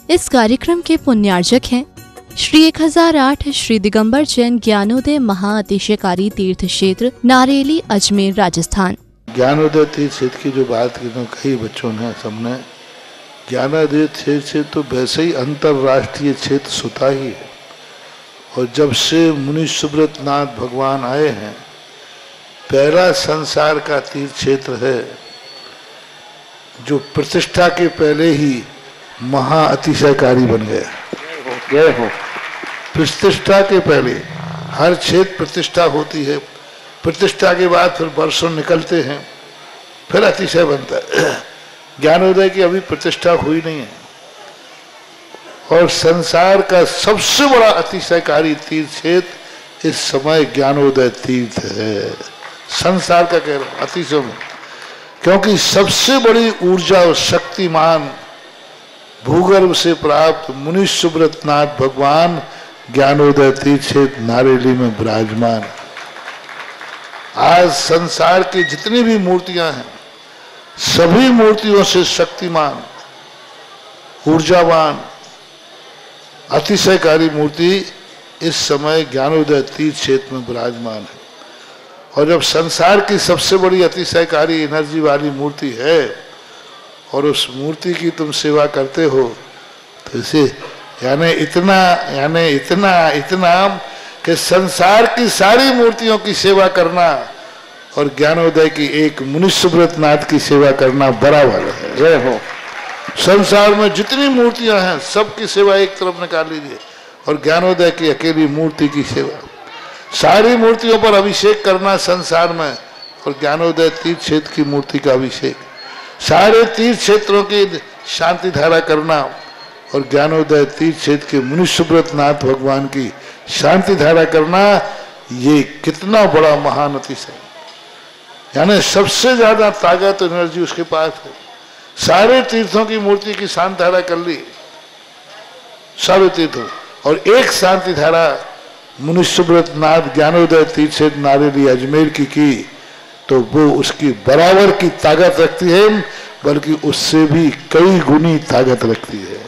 इस कार्यक्रम के पुण्यार्जक हैं श्री 1008 श्री दिगंबर जैन ज्ञानोदय महाअतिशयकारी तीर्थ क्षेत्र नारेली अजमेर राजस्थान। ज्ञानोदय तीर्थ क्षेत्र की जो बात की तो कई बच्चों ने सबने, ज्ञानोदय क्षेत्र तो वैसे ही अंतर्राष्ट्रीय क्षेत्र सुता ही है। और जब से मुनि सुब्रत नाथ भगवान आए हैं, पहला संसार का तीर्थ क्षेत्र है जो प्रतिष्ठा के पहले ही महाअतिशयकारी बन गया। प्रतिष्ठा के पहले हर क्षेत्र प्रतिष्ठा होती है, प्रतिष्ठा के बाद फिर वर्षों निकलते हैं, फिर अतिशय बनता है। ज्ञानोदय की अभी प्रतिष्ठा हुई नहीं है। और संसार का सबसे बड़ा अतिशयकारी तीर्थ क्षेत्र इस समय ज्ञानोदय तीर्थ है। संसार का कह रहा हूं अतिशय में, क्योंकि सबसे बड़ी ऊर्जा और शक्तिमान भूगर्भ से प्राप्त मुनि सुब्रत नाथ भगवान ज्ञानोदय तीर्थ क्षेत्र नारेली में विराजमान। आज संसार की जितनी भी मूर्तियां हैं, सभी मूर्तियों से शक्तिमान, ऊर्जावान, अतिशयकारी मूर्ति इस समय ज्ञानोदय तीर्थ क्षेत्र में विराजमान है। और जब संसार की सबसे बड़ी अतिशयकारी एनर्जी वाली मूर्ति है और उस मूर्ति की तुम सेवा करते हो, तो इसे यानी इतना कि संसार की सारी मूर्तियों की सेवा करना और ज्ञानोदय की एक मुनि सुब्रत नाथ की सेवा करना बराबर है। जय हो। संसार में जितनी मूर्तियां हैं सबकी सेवा एक तरफ निकाल लीजिए और ज्ञानोदय की अकेली मूर्ति की सेवा। सारी मूर्तियों पर अभिषेक करना संसार में और ज्ञानोदय तीर्थ क्षेत्र की मूर्ति का अभिषेक, सारे तीर्थ क्षेत्रों की शांति धारा करना और ज्ञानोदय तीर्थ क्षेत्र के मुनि सुब्रत नाथ भगवान की शांति धारा करना, ये कितना बड़ा महान अतिशय। यानी सबसे ज्यादा ताकत एनर्जी उसके पास है। सारे तीर्थों की मूर्ति की शांति धारा कर ली, सारे तीर्थों, और एक शांति धारा मुनि सुब्रत नाथ ज्ञानोदय तीर्थ क्षेत्र नारेली अजमेर की तो वो उसकी बराबर की ताकत रखती है, बल्कि उससे भी कई गुनी ताकत रखती है।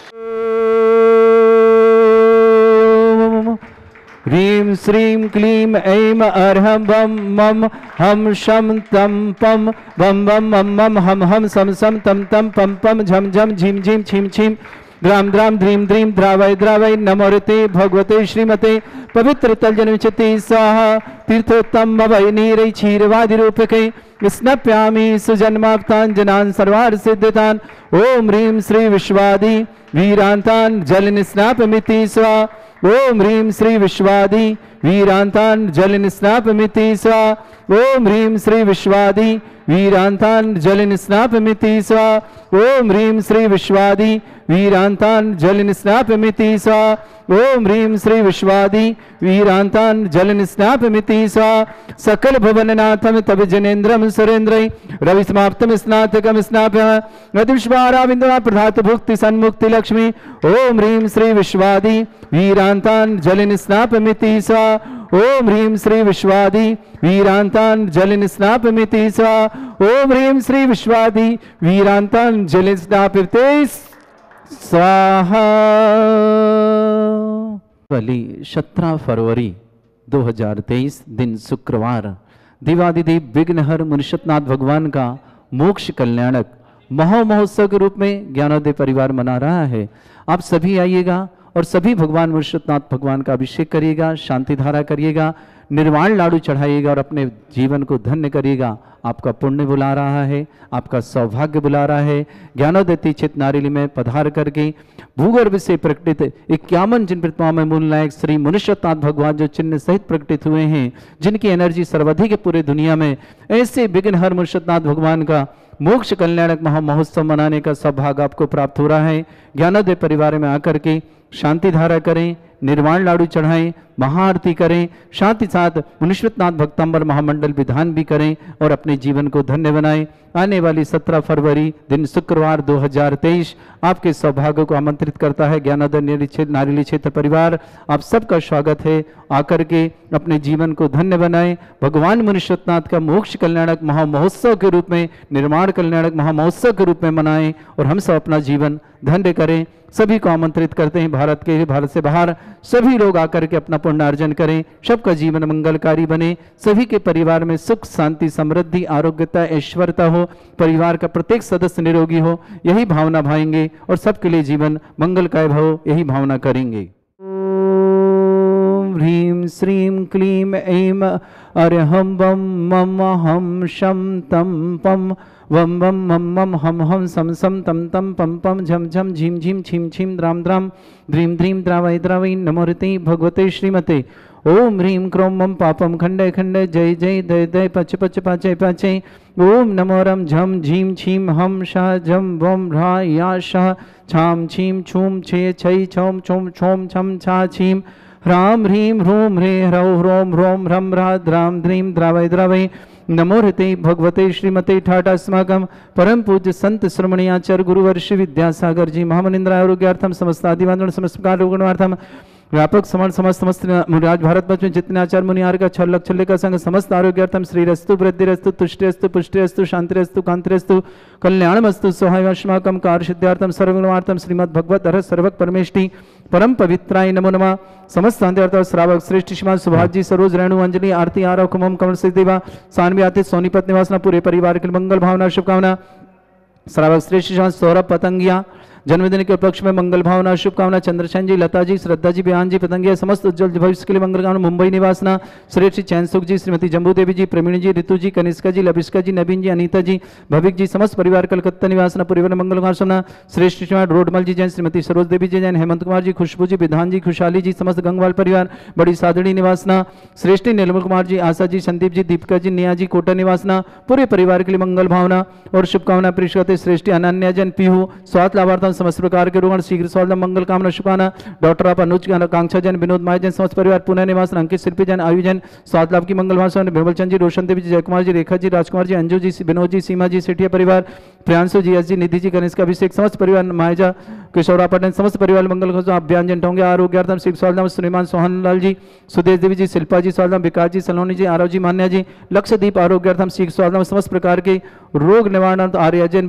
ह्रीं श्रीं क्लीं ऐं अर्हं बम मम हम शम तम पम बम बम मम मम हम हम सम सम तम तम पम पम झम झम झिम झिम छिम छिम द्राम द्राम ध्रीम ध्रीम द्रावय द्रावय नमोरते भगवते श्रीमते पवित्र तलजनविचते स्वाहा तीर्थोत्तम वै नीरै क्षीरवादि रूपके स्नप्यामि सुजन्माप्तान् जनान् सर्वार्थ सिद्धतान्। ओम ह्रीं श्री विश्वादि वीरान्तान् जलनिस्नापमिति स्वाहा। ओम ह्रीं श्री विश्वादि वीरान्तान् जलनिस्नापमिति स्वाहा। ओम ह्रीं श्री विश्वादि वीरान्तान् जलनिस्नापमिति स्वाहा। ओम ह्रीं श्री विश्वादि वीरान्तान् जलनिस्नापमिति स्वाहा। ओम ह्रीं श्री विश्वादि वीरान्तान् जलनिस्नापमिति स्वाहा। सकल भुवननाथं तव जनेन्द्रं सुरेन्द्रै रवि समाप्तम स्नातकम स्नाप्य अतिविश्वाराविंदवा प्रधात भुक्ति सन्मुक्ति लक्ष्मी। ओम ह्रीं श्री विश्वादि वीरान्तान् जलनिस्नापमिति स्वाहा। ओम ह्रीं श्री विश्वादि वीरान्तान् जलनिस्नापमिति स्वाहा। ओम ह्रीं श्री विश्वादि वीरान्तान् जलनिस्नापमिति स्वाहा। 17 फरवरी 2023 दिन शुक्रवार देवादिदेव विघ्नहर मुनिषतनाथ भगवान का मोक्ष कल्याणक महामहोत्सव के रूप में ज्ञानोदय परिवार मना रहा है। आप सभी आइएगा और सभी भगवान मुनिषतनाथ भगवान का अभिषेक करिएगा, शांति धारा करिएगा, निर्वाण लाडू चढ़ाइएगा और अपने जीवन को धन्य करिएगा। आपका पुण्य बुला रहा है, आपका सौभाग्य बुला रहा है। ज्ञानोदय तीर्थ क्षेत्र नारेली में पधार करके भूगर्भ से प्रकटित 51 जिन प्रतिमाओं में मूल नायक श्री मुनिषतनाथ भगवान जो चिन्ह सहित प्रकटित हुए हैं, जिनकी एनर्जी सर्वाधिक पूरे दुनिया में, ऐसे विघ्नहर मुनिषतनाथ भगवान का मोक्ष कल्याणक महामहोत्सव मनाने का सौभाग्य आपको प्राप्त हो रहा है। ज्ञानोदय परिवार में आकर के शांति धारा करें, निर्वाण लाडू चढ़ाएं, महाआरती करें, साथ ही साथ मुनीश्वरनाथ भक्तांबर महामंडल विधान भी करें और अपने जीवन को धन्य बनाएं। आने वाली 17 फरवरी दिन शुक्रवार 2023 आपके सौभाग्य को आमंत्रित करता है ज्ञानोदय नारियली क्षेत्र परिवार। आप सबका स्वागत है, आकर के अपने जीवन को धन्य बनाएं। भगवान मुनीश्वरनाथ का मोक्ष कल्याणक महामहोत्सव के रूप में, निर्माण कल्याणक महामहोत्सव के रूप में मनाएं और हम सब अपना जीवन धन्य करें। सभी को आमंत्रित करते हैं, भारत से बाहर सभी लोग आकर के अपना पुण्यार्जन करें, सबका जीवन मंगलकारी बने, सभी के परिवार में सुख शांति समृद्धि आरोग्यता ऐश्वर्यता हो, परिवार का प्रत्येक सदस्य निरोगी हो, यही भावना भाएंगे और सबके लिए जीवन मंगलमय हो, यही भावना करेंगे। ओम ह्रीं श्रीं क्लीं ऐं अरहं बम मम हम शम तम पम वम वम मम मम हम हम सम सम तम तम पम पम झम झम झीम झीम छीम छीम द्राम द्राम ध्रीम ध्रीम द्रावय द्रावय नमोरते भगवते श्रीमते। ओम ह्रीं क्रोम मम पापम खंडे खंडे जय जय दय दय पच पच पाचय पाचय। ओम नमो रम झम झीम छीम हम शाह झम वम ह्रा या शाह छाम छीम छूम छे छई छौम छोम छोम छम छा छीम ह्राम ह्रीं ह्रूम ह्रे ह्रौ ह्रोम ह्रोम ह्रम ह्रा द्राम ध्रीम द्रावय द्रावय नमो हृते भगवते श्रीमते ठाटा अस्माकं परम पूज्य संत श्रमणी आचार्य गुरुवर्षि विद्यासागर जी महामनिंद्राय आरोग्यार्थम समस्त आदिवान समस्त गुणार्थम व्यापक समस्त समस्त मुराज भारत में जितने आचार्य मुनियार का छल लक्षल्य का संग समस्त आरोग्यार्थम श्रीरस्तु वृद्धिरस्तु तुष्टिरस्तु पुष्टिरस्तु शांतिरस्तु कांतिरस्तु कल्याणमस्तु सोहायमाकम कार्य सिद्धार्थम सर्वगुणार्थम श्रीमद् भगवत हर सर्वक परमेष्टि परम पवित्राय नमो नमः। समस्त शांति श्रावक श्रेष्ठ श्रीमान सुभाष जी सरोज रेणु अंजलि आरती आरव कुमम कमल से देवा सानवी आतिथ सोनीपत निवासना पूरे परिवार के मंगल भावना शुभकामना। श्रावक श्रेष्ठ श्रीमान सौरभ पतंगिया जन्मदिन के उपलक्ष्य में मंगल भावना शुभकामना। चंद्रसेन जी, लता जी, श्रद्धा जी, बयान जी, पतंगिया समस्त उज्जवल भविष्य के लिए मंगल कामना। मुंबई निवासना श्रेष्ठ चैन सुख जी, श्रीमती जम्बू देवी जी, प्रवीण जी, ऋतु जी, कनिष्का जी, लबिष्का जी, नवीन जी, अनीता जी, भविक जी समस्त परिवार कलकत्ता निवासना परिवार मंगल कामना। श्रेष्ठ श्रीमान रोडमल जी जैन, श्रीमती सरोज देवी जी जैन, हेमंत कुमार जी, खुशबू जी, विधान जी, खुशहाली जी समस्त गंगवाल परिवार बड़ी सादड़ी निवासना। श्रेष्ठ निर्मल कुमार जी, आशा जी, संदीप जी, दीपिका जी, निया जी, कोटा निवासना पूरे परिवार के लिए मंगल भावना और शुभकामना। प्रिय श्रेष्ठ अनन्या जैन पीहू स्वास्थ्य लाभार्थम समस्त प्रकार के शीघ्र स्वास्थ्य मंगल कामना शुभकामना। डॉक्टर आप अनुज आकांक्षा जैन, विनोद माया जैन समस्त परिवार पुणे निवास, अंकित शिल्पी जैन, आयु जैन स्वास्थ्य लाभ की मंगल भाषण। विमल चंद जी, रोशन देवी जी, जयकुमार जी, रेखा जी, राजकुमार जी, अंजू जी, विनोद जी, सीमा जी, सेठिया परिवार, प्रियांशु जी, एस जी, निधि जी, कनिष्का अभिषेक समस्त परिवार, मायजा किशोरा पटन समस्त परिवार मंगल अभियान टोंगे आरोग्यार्थम शीघ्र स्वास्थ्य श्रीमान सोहन लाल जी, सुदेश देवी जी, शिल्पा जी स्वास्थ्य, विकास जी, सलोनी जी, आरव जी, मान्या जी, लक्षदीप आरोग्यार्थम शीघ्र स्वास्थ्य समस्त प्रकार के रोग निवारण आर्य जैन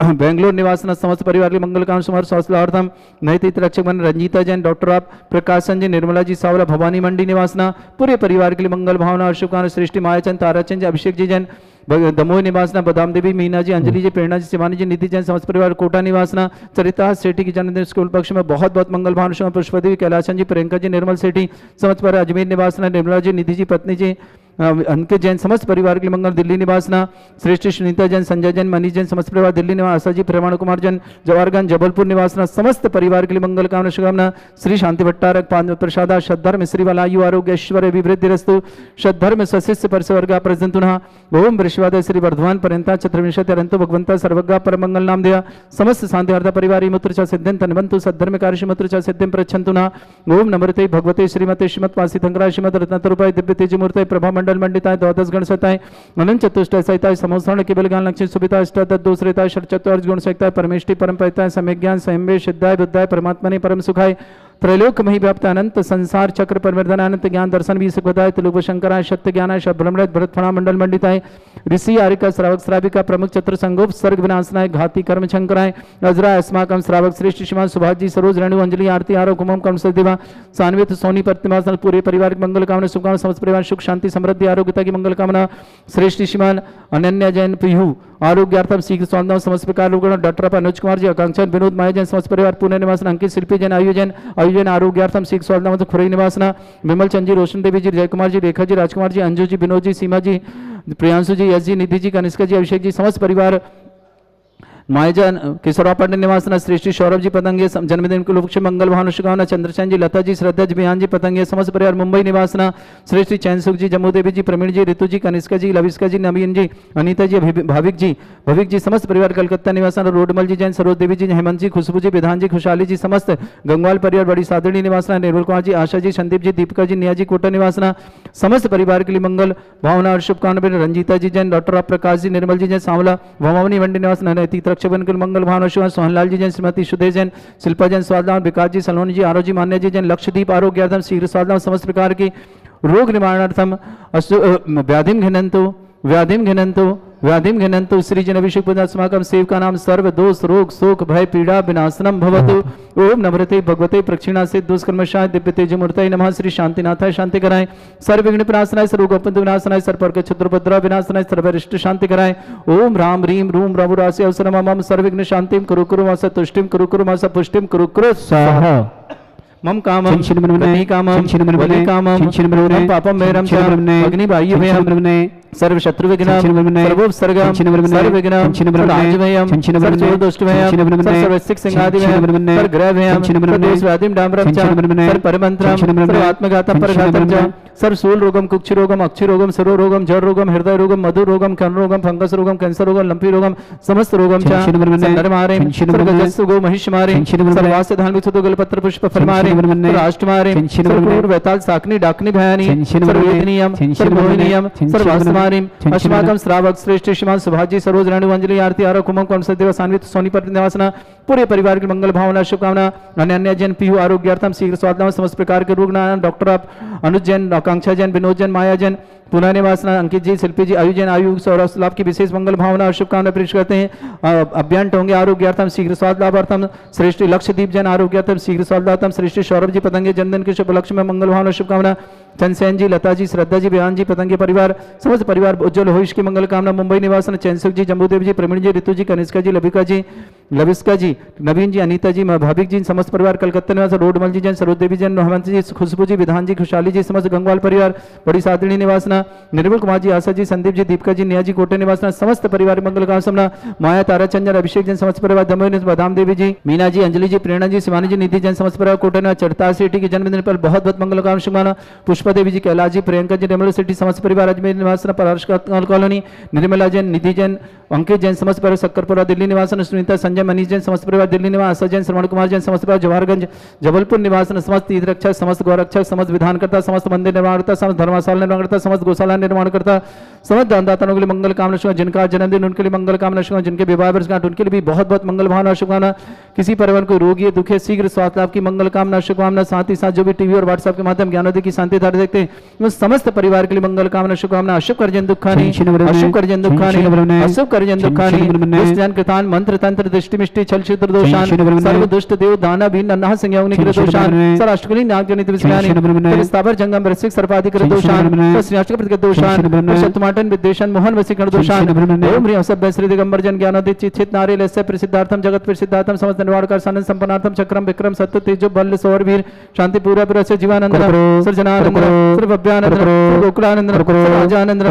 बेंगलोर निवासना समस्त परिवार के मंगल काम सुमार स्वास्थ्यार्थम नैतिक रक्षक बन रंजीता जैन, डॉक्टर आप प्रकाशन जी, निर्मला जी, सावला भवानी मंडी निवासना पूरे परिवार के लिए मंगल भावना और शुभकामना। सृष्टि मायाचंद, ताराचंद जी, अभिषेक जी जैन, दमोह निवासना, बदाम देवी, मीना जी, अंजलि जी, प्रेरणा जी, शिवानी जी, निधि जैन समस्त परिवार कोटा निवासना। चरिता सेठी की जन्मदिन स्कूल पक्ष में बहुत बहुत मंगल भावना। पुष्पदेवी, कैलाशन जी, प्रियंका जी, निर्मल सेठी समस्त परिवार, अजमेर निवासना, निर्मला जी, निधि जी, पत्नी जी, अंकित जैन समस्त परिवार के लिए मंगल। दिल्ली निवासना श्रेष्ठ सुनीता जैन, संजय जैन, मनीष जैन समस्त परिवार दिल्ली निवास, आशा जी, प्रमाण कुमार जैन, जवाहरगंज जबलपुर निवासना समस्त परिवार के लिए मंगल कामना शुभकामना। श्री शांति भट्टारक प्रसादा श्रद्धर्म श्रीवाल आयु आरोग्य ऐश्वर्य विवृद्धि रस्तु श्रद्धर्म सशिष्य परसवर्गा प्रजंतुना। ओम वृषवादय श्री वर्धमान पर्यंता चतुर्विंशति अरंतो भगवंता सर्वज्ञा परमंगल नाम दिया समस्त शांति अर्थ परिवार मूत्र च सिद्धिं तन्वन्तु सद्धर्म कार्य मूत्र च सिद्धिं प्रच्छन्तुना। ओम नमृते भगवते श्रीमते श्रीमत् पासी थंगराय श्रीमद रत्नतरूपाय दिव्य तेज मूर्ते प्रभा मंडल मंडिताय द्वादश गण सताय अनंत चतुष्टय सहिताय समोसरण केवल ज्ञान लक्ष्मी सुविता अष्टादश दूसरेताय षट चतुर्थ गुण सहिताय परमेष्टि परम परिताय सम्यक ज्ञान संयमे सिद्धाय बुद्धाय परमात्मा ने परम सुखाय त्रैलोक मही व्याप्त अनंत संसार चक्र परिवर्धन अनंत ज्ञान दर्शन भी सुखदाय त्रिलोक शंकराय सत्य ज्ञानाय ब्रह्मराज भरत फणा मंडल मंडिताय ऋषि आरिका श्रावक श्राविका प्रमुख चत्र संगोप सर्ग विनाशनाय घाती कर्म शंकराय अजरा अस्माकम श्रावक श्रेष्ठ श्रीमान सुभाष जी, सरोज रेणु अंजलि आरती आरो कुमम कर्म सदेवा सान्वित सोनी प्रतिमासन पूरे परिवार की मंगल कामना शुभकामना। समस्त परिवार सुख शांति समृद्धि आरोग्यता की मंगल कामना। श्रेष्ठ श्रीमान अनन्या जैन प्रियू आरोग्यार्थम शीघ्र स्वास्थ्य समस्त प्रकार लोग। डॉक्टर अनुज कुमार जी, आकांक्षा विनोद माया जैन समस्त परिवार पुणे निवासन, अंकित शिल्पी जैन, आयु जैन आरोग्यार्थम शीघ्र स्वास्थ्य खुरई निवासना। विमल चंद जी, रोशन देवी जी, जयकुमार जी, रेखा जी, राजकुमार जी, अंजू जी, विनोद जी, सीमा जी, प्रियांशु जी, एस जी, निधि जी, कनिष्का जी, अभिषेक जी समस्त परिवार मायजन किशोरा पाटन निवासना श्रेष्ठी सौरभ जी पतंगे जन्मदिन के लक्ष्य मंगल भावना शुभकामना चंद्रसेन जी लता जी श्रद्धा जी बिहान जी पतंगे समस्त परिवार मुंबई निवासना श्रेष्ठी चैन सुख जी जम्मू देवी जी प्रवीण जी ऋतु जी कनिष्का जी लविष्का जी नवीन जी अनीता जी भाविक जी समस्त परिवार कलकत्ता निवासना रोडमल जी जैन सरोज देवी जी हेमंत जी खुशबू जी विधान जी खुशहाली जी समस्त गंगवाल परिवार बड़ी सादड़ी निवासना निर्मल कुमार जी आशा जी संदीप जी दीपिका जी निया जी कोटा निवासना समस्त परिवार के लिए मंगल भावना और शुभकामना रंजीता जी जैन डॉक्टर प्रकाश जी निर्मल जी जैन सांवला भवानी वंडी निवासना नैतिक रक्षाबंधन के मंगल भावना शुभ सोहनलाल जी जैन श्रीमती सुधे जैन शिल्पा जैन स्वादलाम विकास जी सलोनी जी आरोजी मान्य जी जैन लक्षदीप आरोग्यार्थम शीघ्र स्वादलाम समस्त प्रकार की रोग निवारणार्थम व्याधिम घिनंतु श्री जन अभिषेक पुण्यास्माकं सेव का नाम सर्व दोष रोग शोक भय पीड़ा विनाशनम भवतु ओम नमृते भगवते प्रक्षिणा से दुष्कर्मशाय दिव्य तेजमूर्तये नमः श्री शांतिनाथाय शांति कराएं सर्व विघ्न विनाशनाय सर्वोपद्रव विनाशनाय सर्वपर्क क्षत्रोपद्रव विनाशनाय सर्वरिष्ट शांति कराएं ओम राम ह्रीम रूम रघुरास्य अवसरम मम सर्वविघ्न शांतिम कुरु कुरु मास तुष्टिम कुरु कुरु मास पुष्टिम कुरु कुरु स्वाहा मम कामम गति कामम वली कामम मम पापम मेरम च अग्नि बाह्य मेयम सर्व शत्रु विघ्नम सर्वोपसर्गम सर्व विघ्नम सर्वराजमयम सर्वदुष्टमयम सर्वसिक सिंहादिमयम सर्वग्रहमयम सर्वदोष व्याधिम डाम्रम च सर्वपरमंत्रम सर्वात्मघातम परघातम च सर्वशूल रोगम कुक्षि रोगम अक्षि रोगम सर्व रोगम जड़ रोगम हृदय रोगम मधुर रोगम कर्ण रोगम फंगस रोगम कैंसर रोगम लंपी रोगम समस्त रोगम च नरमारे सर्वगजस्सु गो महिषमारे सर्वास्य धान विचतो गलपत्र पुष्प फलमारे राष्ट्रमारे सर्वपूर्व वैताल साकनी डाकनी भयानी सर्ववेदनीयम सर्वमोहिनीयम सर्वास्मारिम अस्माकं श्रावक श्रेष्ठ श्रीमान सुभाजी सरोज राणु अंजलि आरती आरो कुमम कौन सदेव सान्वित सोनीपत निवासना पूरे परिवार के मंगल भावना शुभकामना अन्य जैन पीयू आरोग्यार्थम शीघ्र स्वास्थ्य समस्त प्रकार के रोग डॉक्टर आप अनुज जैन आकांक्षा जैन विनोद जैन माया जैन पुनः निवासना अंकित जी शिल्पी जी आयु जैन आयु सौरभ लाभ की विशेष मंगल भावना और शुभकामना पेश करते हैं अभियान टोंगे आरोग्यार्थम शीघ्र स्वास्थ्य लाभार्थम श्रेष्ठ लक्षदीप जैन आरोग्यार्थम शीघ्र स्वास्थ्य लाभार्थम श्रेष्ठ सौरभ जी पतंगे जन्मदिन के शुभ लक्ष्य में मंगल भावना शुभकामना चंदसेन जी लता जी श्रद्धा जी बिहान जी पतंगे परिवार समस्त परिवार उज्जवल भविष्य की मंगल कामना मुंबई निवासन चैनसुख जी जम्बूदेव जी प्रवीण जी ऋतु जी कनिष्का जी लविष्का जी नवीन जी अनीता जी भाविक जी समस्त परिवार कलकत्ता निवास रोडमल जी जैन सरोज देवी जैन हेमंत जी खुशबू जी विधान जी खुशहाली जी समस्त गंगवाल परिवार बड़ी सादड़ी निवासना निर्मल कुमार जी आशा जी संदीप जी दीपिका जी निया जी कोटे निवासना समस्त परिवार मंगल कामना माया तारा चंद्र अभिषेक जैन समस्त परिवार दमोह बादाम देवी जी मीना जी अंजलि जी प्रेरणा जी शिवानी जी निधि जैन समस्त परिवार कोटे निवास चढ़ता सिटी के जन्मदिन पर बहुत बहुत मंगल कामना पुष्पा देवी जी कैलाश जी प्रियंका जी निर्मल सिटी समस्त परिवार अजमेर निवास परार्श कॉलोनी निर्मला जैन निधि जैन अंकित जैन समस्त परिवार सक्करपुरा दिल्ली निवासन सुनीता संजय मनीष जैन समस्त परिवार दिल्ली निवास आशा जैन श्रवण कुमार जैन समस्त परिवार जवाहरगंज जबलपुर निवासन समस्त तीर्थ रक्षक समस्त गौरक्षक समस्त विधानकर्ता समस्त मंदिर निर्माणकर्ता समस्त धर्मशाला निर्माणकर्ता समस्त गौशाला निर्माणकर्ता समस्त दानदाताओं के लिए मंगल कामना शुभ जिनका जन्मदिन उनके लिए मंगल कामना शुभ जिनके विवाह वर्षगांठ उनके लिए भी बहुत बहुत मंगल भावना शुभकामना किसी परिवार को रोगी दुखे शीघ्र स्वास्थ्य लाभ की मंगल कामना शुभकामना साथ ही साथ जो भी टीवी और व्हाट्सएप के माध्यम ज्ञानोदय की शांति धारा देखते हैं समस्त परिवार के लिए मंगल कामना शुभकामना अशुभ कर्जन दुखानी अशुभ कर्जन दुखानी अशुभ कर्जन दुखानी दुष्टजन कृतान मंत्र तंत्र दृष्टि मिष्टि छल छिद्र दोषान सर्व दुष्ट देव दाना भी नन्हा संज्ञा निग्रह दोषान सर अष्टकली नाग जनित विस्यानि स्थावर जंगम रसिक सर्पाधिक दोषान श्रीअष्टक प्रतिगत दोषान शतमाटन विद्वेषण मोहन वसीकरण दोषान ओम ह्रीं सभ्य श्री दिगंबर जन ज्ञानोदित चित नारे लस्य प्रसिद्धार्थम जगत प्रसिद्धार्थम समस्त निर्वाणकार सानंद संपन्नार्थम चक्रम विक्रम सत्य तेजो बल सौर वीर शांति पूरा प्रस्य जीवानंद सृजनानंद सर्वभ्यानंद गोकुलानंद राजानंद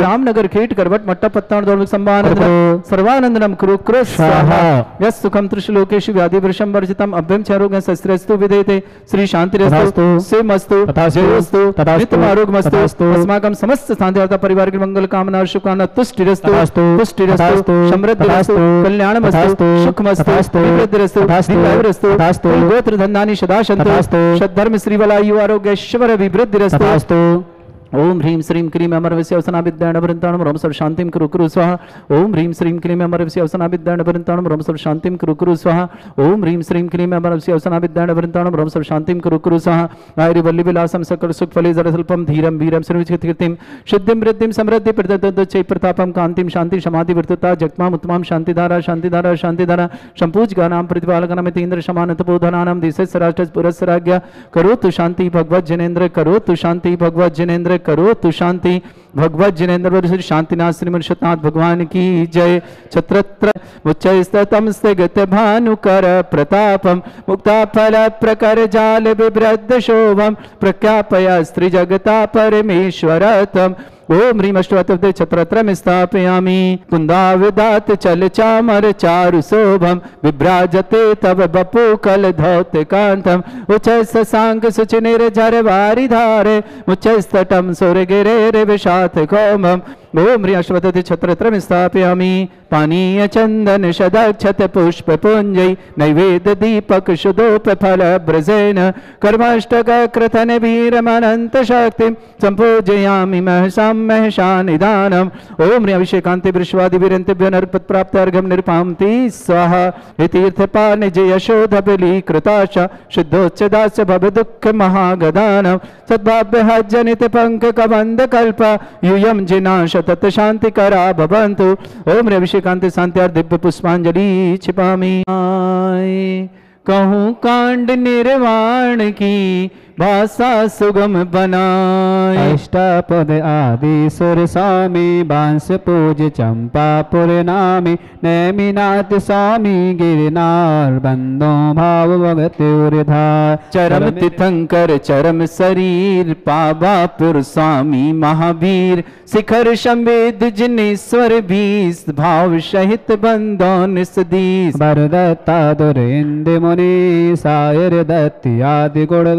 रामनगर खेट करवट मट्टा पत्तान दौड़ संभानंद सर्वानंदनम कुरु कुरु स्वाहा यस सुखम त्रिशलोकेषु व्याधि वृषम वर्जितम अभ्यम चरोग शस्त्रस्तु विदेते श्री शांतिरस्तु सेमस्तु जयोस्तु नित्यम आरोग्यमस्तु अस्माकं समस्त शांतिदाता परिवार की मंगल कामना शुभकामना तुष्टिरस्तु पुष्टिरस्तु समृद्धिरस्तु कल्याणमस्तु सुखमस्तु वृद्धिरस्तु दीर्घायुरस्तु गोत्र धन्यानि सदा सन्तु सद्धर्म श्रीवलायु आरोग्य ऐश्वर्य विवृद्धिरस्तु ओम ह्रीं श्रीं क्लीं अमरवस्य अवसनाभिद्याण भृंताणम रोम सर्व शांतिम कुरु कुरु स्वाहा ओम ह्रीं श्रीं क्लीं अमरवस्य अवसनाभिद्याण भृंताणम रोम सर्व शांतिम कुरु कुरु स्वाहा ओम ह्रीं श्रीं क्लीं अमरवस्य अवसनाभिद्याण भृंताणम रोम सर्व शांतिम कुरु कुरु स्वाहा आयुर् वल्ली विलासम सकल सुख फले जरसल्पम धीरम वीरम सर्वचित्तिम सिद्धिं वृद्धिं समृद्धि प्रदत्तचै प्रतापम कांतिम शांति समाधि वर्तता जगमाम उत्तमाम शांतिधारा शांतिधारा शांतिधारा संपूज्यगानां प्रतिपालकानां इन्द्र शमान तपोधनानां दिशस्य राष्ट्र पुरस्सराज्ञा करोतु शांति भगवत जनेन्द्र करोतु शांति भगवत जनेन्द्र करो तु शांति भगवत जिनेन्द्र शांतिनाथ श्रीमन्नाथ भगवान की जय छत्रत्र उच्चस्तम स्थगित भानुकर प्रतापम मुक्ता फल प्रकर जाल विभ्रद शोभम प्रख्यापय स्त्री जगता परमेश्वरतम ओम ह्रीं अष्टवक्त्रं छत्रत्रं स्थापयामि कुन्दाविदात चल चामर चारु शोभम विभ्राजते तव बपु कल धौतकांतम उच्च शशांक सुचिनिर झर वारि धारे उच्चस्तटम सुरगिरे रे विषात कौमम ओम ह्रीं अश्वत्थ छत्रत्रं स्थापयामि पानीय चंदन शदक्षत पुष्प पुंजै नैवेद्य दीपक शुद्धोप फल ब्रजेन कर्माष्टक कृतन वीरमनंत शक्ति संपूजयामि महसां महसा निदानम ओम ह्रीं अभिषेकांति वृषवादि वीरंतेभ्यो नरपत प्राप्त अर्घम निर्पामति स्वाहा हे तीर्थपान जय यशोध बलि कृताश शुद्धोच्चदास भव दुःख महागदानम सद्भाव्य जनित पंक कबंध कल्प यूयम जिनाश तत् शांति करा भवन्तु ओम ह्रीं अभिषेकांति शांत्यार दिव्य पुष्पांजलि छिपामि कहूँ कांड निर्वाण की भाषा सुगम बनाए अष्टापद आदि सुर स्वामी बांस पूज चंपापुर नामी नैमिनाथ स्वामी गिरनार बंदों भाव भगत उर्धार चरम तीर्थंकर चरम शरीर पावापुर स्वामी महावीर शिखर शंवेद जिनेश्वर बीस भाव सहित बंदों निसदीस बरदत्ता दुरेंद्र मुनि सायर दत्ति आदि गुण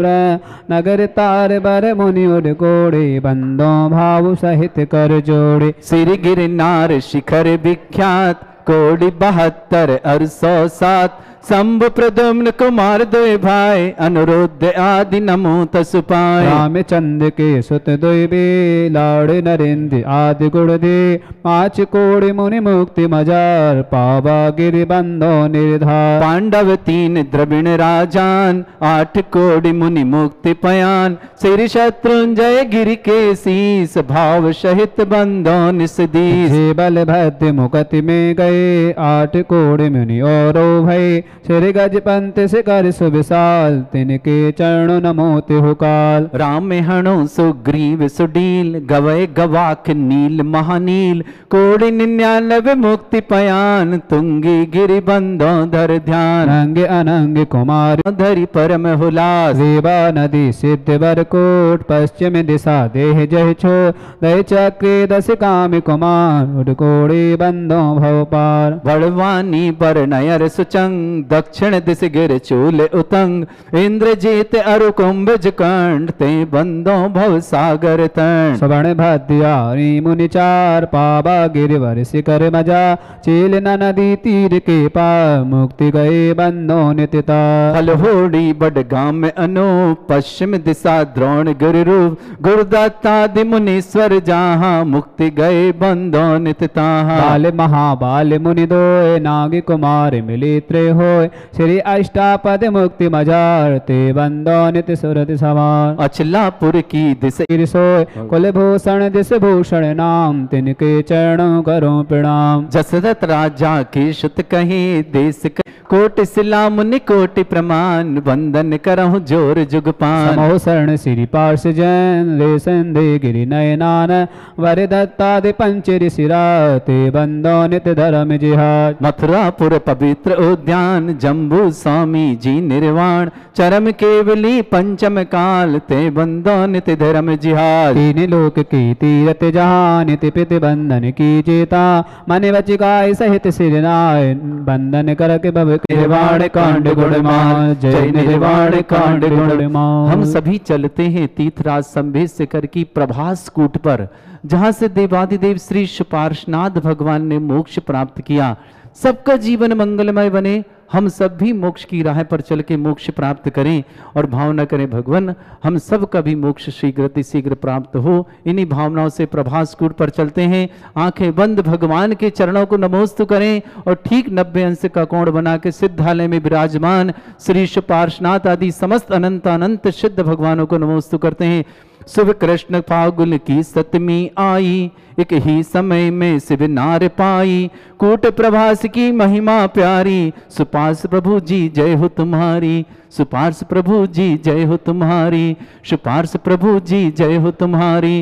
नगर तार बर मुनि उड़ गोड़े बंदों भाव सहित कर जोड़े श्री गिरनार शिखर विख्यात कोटि 72 और 107 शंभु प्रद्युम्न कुमार दोय भाई अनुरुद्ध आदि नमो तसु पाए रामचंद्र के सुत दोय बे लाड़ नरेंद्र आदि गुण दे 5 कोड़ि मुनि मुक्ति मजार पावा गिरि बंदो निर्धार पांडव 3 द्रविण राजान 8 कोड़ि मुनि मुक्ति पयान श्री शत्रुंजय गिरि के शीस भाव सहित बंदो निसदीस बलभद्र मुकति में गए 8 कोड़ि मुनि और भय श्री गजपंत शिखर सुविशाल तिनके चरणों नमो तिहुकाल राम हणो सुग्रीव सुडील गवय गवाक नील महानील कोड़ि 99 मुक्ति पयान तुंगी गिरि बंदो धर ध्यान अंग अनंग कुमार धरि परम हुलास रेवा नदी सिद्ध बरकोट पश्चिम दिशा देह जय छो दय चक्रे 10 काम कुमार उड़ कोड़ि बंदो भव पार बड़वानी पर नयर सुचंग दक्षिण दिश गिर चूल उतंग इंद्रजीत अरु कुंभज कंठ ते बंदों भव सागर तण स्वर्ण भद्यारी मुनि चार पावा गिरिवर शिखर मजा चील नदी तीर के पार मुक्ति गए बंदों नितिता फलहोड़ी बडगाम में अनूप पश्चिम दिशा द्रोण गुरुरूप गुरुदत्तादि मुनीश्वर जहाँ मुक्ति गए बंदों नितिता बाल महाबाल मुनि दोय नागी कुमार मिली त्रय होय श्री अष्टापद मुक्ति मजार ते बंदो नित सुरत सवार अचलापुर की this soy Kulbhushan this Bhushan नाम तिनके चरणों करो प्रणाम जसरथ राजा के सुत कहे देश कोटि शिला मुनि कोटि प्रमाण वंदन करहु जोर जुगपान समो शरण श्री पार्श जैन ले संदे गिरि नयनान वर दत्तादि पंच ऋषिरा ते बंदो नित धर्म जिहाद मथुरापुर पवित्र उद्यान जम्बू स्वामी जी निर्वाण चरम केवली पंचम काल ते बंदो नित धर्म जिहाद तीन लोक की तीरथ जहां नित पित बंधन की जेता मन वचिकाय सहित सिरनाय बंधन करके भव निर्वाण कांड गुणमान जय निर्वाण कांड गुणमान। हम सभी चलते हैं तीर्थराज संभेद शिखर की प्रभास कूट पर जहां से देवादिदेव श्री पार्श्वनाथ भगवान ने मोक्ष प्राप्त किया। सबका जीवन मंगलमय बने, हम सब भी मोक्ष की राह पर चल के मोक्ष प्राप्त करें और भावना करें भगवान हम सब का भी मोक्ष शीघ्र शीघ्र प्राप्त हो। इन्हीं भावनाओं से प्रभास कूट पर चलते हैं, आंखें बंद भगवान के चरणों को नमोस्तु करें और ठीक 90 अंश का कोण बना के सिद्धालय में विराजमान श्री पार्श्वनाथ आदि समस्त अनंत अनंत सिद्ध भगवानों को नमोस्तु करते हैं। शुभ कृष्ण फागुन की सतमी आई, एक ही समय में शिव नार पाई, कूट प्रभास की महिमा प्यारी, सुपार्श प्रभु जी जय हो तुम्हारी, सुपार्श प्रभु जी जय हो तुम्हारी, सुपार्श प्रभु जी जय हो तुम्हारी।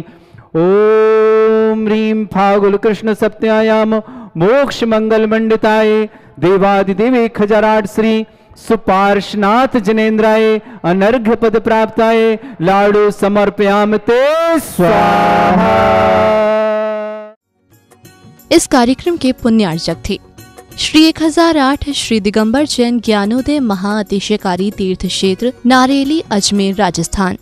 ओम ह्रीं फागुन कृष्ण सप्तायाम मोक्ष मंगल मंडिताय देवादिदेव 1008 श्री सुपार्शनाथ जनेन्द्राय अनर्घ्य पद प्राप्ताय लाडू समर्पयामते स्वाहा। इस कार्यक्रम के पुण्यार्चक थे श्री 1008 श्री दिगंबर जैन ज्ञानोदय महाअतिशयकारी तीर्थ क्षेत्र नारेली, अजमेर, राजस्थान।